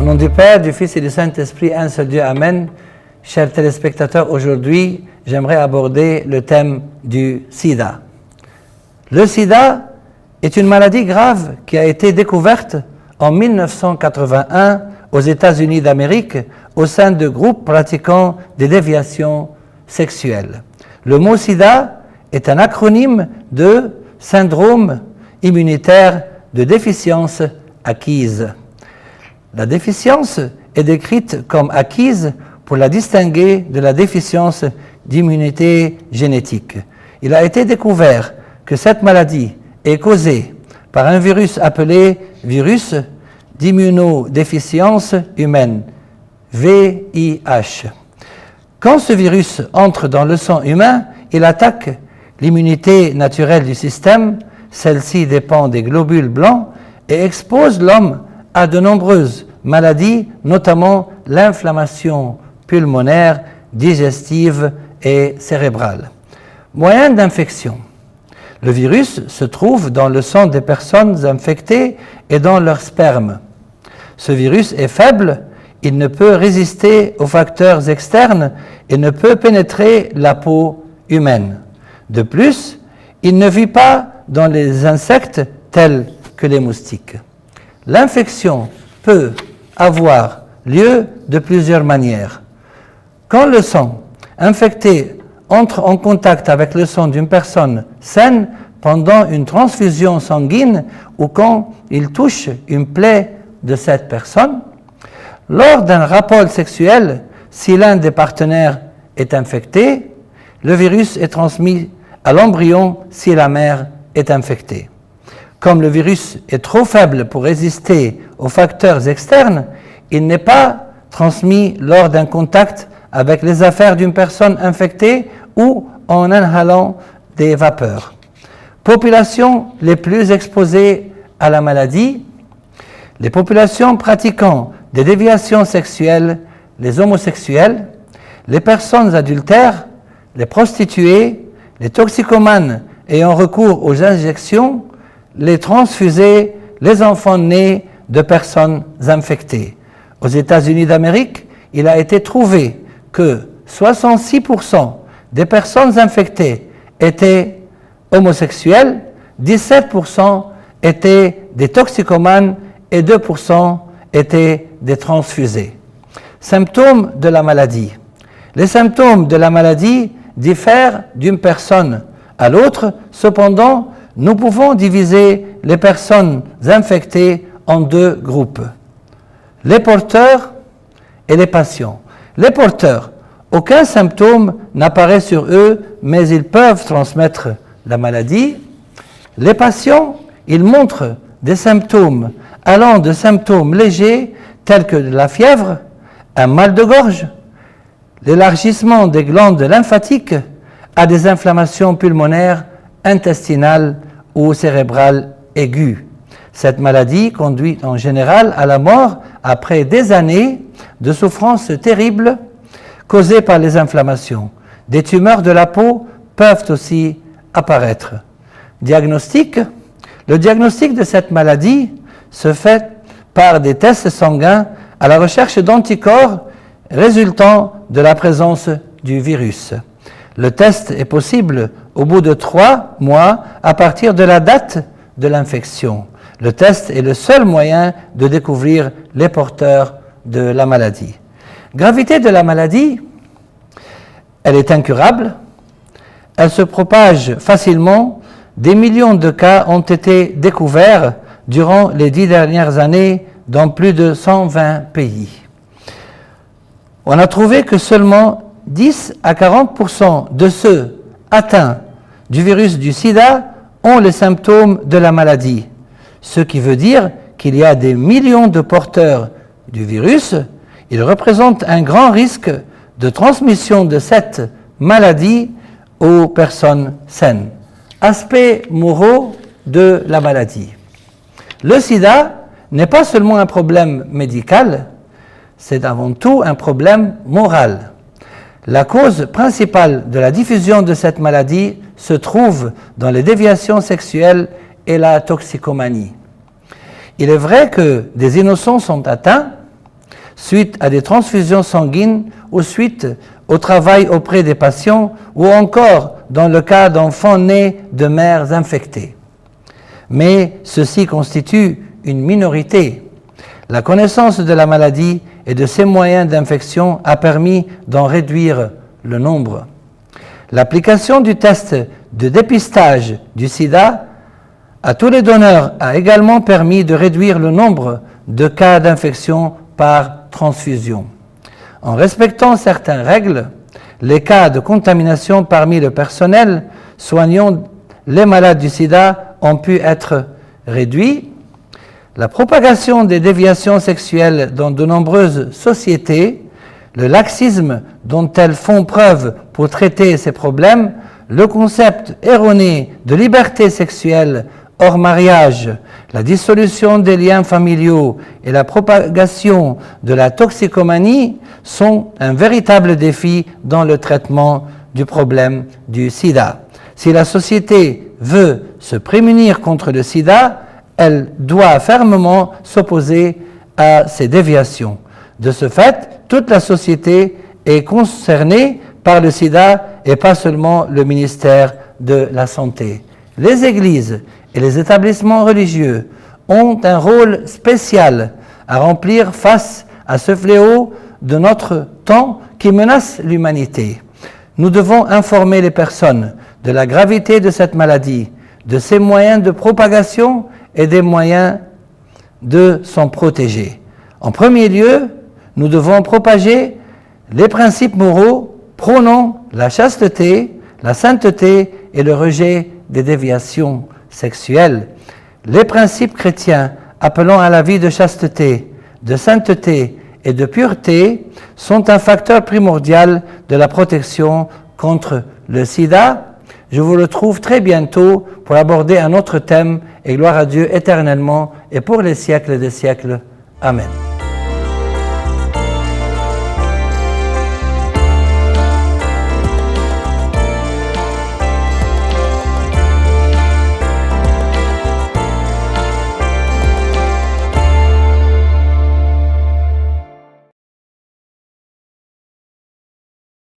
Au nom du Père, du Fils et du Saint-Esprit, un seul Dieu, Amen. Chers téléspectateurs, aujourd'hui, j'aimerais aborder le thème du sida. Le sida est une maladie grave qui a été découverte en 1981 aux États-Unis d'Amérique au sein de groupes pratiquant des déviations sexuelles. Le mot sida est un acronyme de syndrome immunitaire de déficience acquise. La déficience est décrite comme acquise pour la distinguer de la déficience d'immunité génétique. Il a été découvert que cette maladie est causée par un virus appelé virus d'immunodéficience humaine, VIH. Quand ce virus entre dans le sang humain, il attaque l'immunité naturelle du système, celle-ci dépend des globules blancs et expose l'homme à de nombreuses maladies, notamment l'inflammation pulmonaire, digestive et cérébrale. Moyen d'infection. Le virus se trouve dans le sang des personnes infectées et dans leur sperme. Ce virus est faible, il ne peut résister aux facteurs externes et ne peut pénétrer la peau humaine. De plus, il ne vit pas dans les insectes tels que les moustiques. L'infection peut avoir lieu de plusieurs manières. Quand le sang infecté entre en contact avec le sang d'une personne saine pendant une transfusion sanguine ou quand il touche une plaie de cette personne, lors d'un rapport sexuel, si l'un des partenaires est infecté, le virus est transmis à l'embryon si la mère est infectée. Comme le virus est trop faible pour résister aux facteurs externes, il n'est pas transmis lors d'un contact avec les affaires d'une personne infectée ou en inhalant des vapeurs. Populations les plus exposées à la maladie, les populations pratiquant des déviations sexuelles, les homosexuels, les personnes adultères, les prostituées, les toxicomanes ayant recours aux injections, les transfusés, les enfants nés de personnes infectées. Aux États-Unis d'Amérique, il a été trouvé que 66% des personnes infectées étaient homosexuels, 17% étaient des toxicomanes et 2% étaient des transfusés. Symptômes de la maladie. Les symptômes de la maladie diffèrent d'une personne à l'autre, cependant, nous pouvons diviser les personnes infectées en deux groupes, les porteurs et les patients. Les porteurs, aucun symptôme n'apparaît sur eux, mais ils peuvent transmettre la maladie. Les patients, ils montrent des symptômes allant de symptômes légers tels que la fièvre, un mal de gorge, l'élargissement des glandes lymphatiques à des inflammations pulmonaires, intestinales ou cérébrales aiguës. Cette maladie conduit en général à la mort après des années de souffrances terribles causées par les inflammations. Des tumeurs de la peau peuvent aussi apparaître. Diagnostic. Le diagnostic de cette maladie se fait par des tests sanguins à la recherche d'anticorps résultant de la présence du virus. Le test est possible au bout de 3 mois à partir de la date de l'infection. Le test est le seul moyen de découvrir les porteurs de la maladie. Gravité de la maladie, elle est incurable, elle se propage facilement. Des millions de cas ont été découverts durant les 10 dernières années dans plus de 120 pays. On a trouvé que seulement 10 à 40% de ceux atteints du virus du sida ont les symptômes de la maladie, ce qui veut dire qu'il y a des millions de porteurs du virus. Il représente un grand risque de transmission de cette maladie aux personnes saines. Aspects moraux de la maladie. Le sida n'est pas seulement un problème médical, c'est avant tout un problème moral. La cause principale de la diffusion de cette maladie se trouve dans les déviations sexuelles et la toxicomanie. Il est vrai que des innocents sont atteints, suite à des transfusions sanguines ou suite au travail auprès des patients ou encore dans le cas d'enfants nés de mères infectées. Mais ceci constitue une minorité. La connaissance de la maladie et de ses moyens d'infection a permis d'en réduire le nombre. L'application du test de dépistage du sida à tous les donneurs a également permis de réduire le nombre de cas d'infection par transfusion. En respectant certaines règles, les cas de contamination parmi le personnel soignant les malades du sida ont pu être réduits. La propagation des déviations sexuelles dans de nombreuses sociétés, le laxisme dont elles font preuve pour traiter ces problèmes, le concept erroné de liberté sexuelle hors mariage, la dissolution des liens familiaux et la propagation de la toxicomanie sont un véritable défi dans le traitement du problème du sida. Si la société veut se prémunir contre le sida, elle doit fermement s'opposer à ces déviations. De ce fait, toute la société est concernée par le sida et pas seulement le ministère de la Santé. Les églises et les établissements religieux ont un rôle spécial à remplir face à ce fléau de notre temps qui menace l'humanité. Nous devons informer les personnes de la gravité de cette maladie, de ses moyens de propagation et des moyens de s'en protéger. En premier lieu, nous devons propager les principes moraux prônant la chasteté, la sainteté et le rejet des déviations sexuelles. Les principes chrétiens appelant à la vie de chasteté, de sainteté et de pureté sont un facteur primordial de la protection contre le sida. Je vous retrouve très bientôt pour aborder un autre thème et gloire à Dieu éternellement et pour les siècles des siècles. Amen.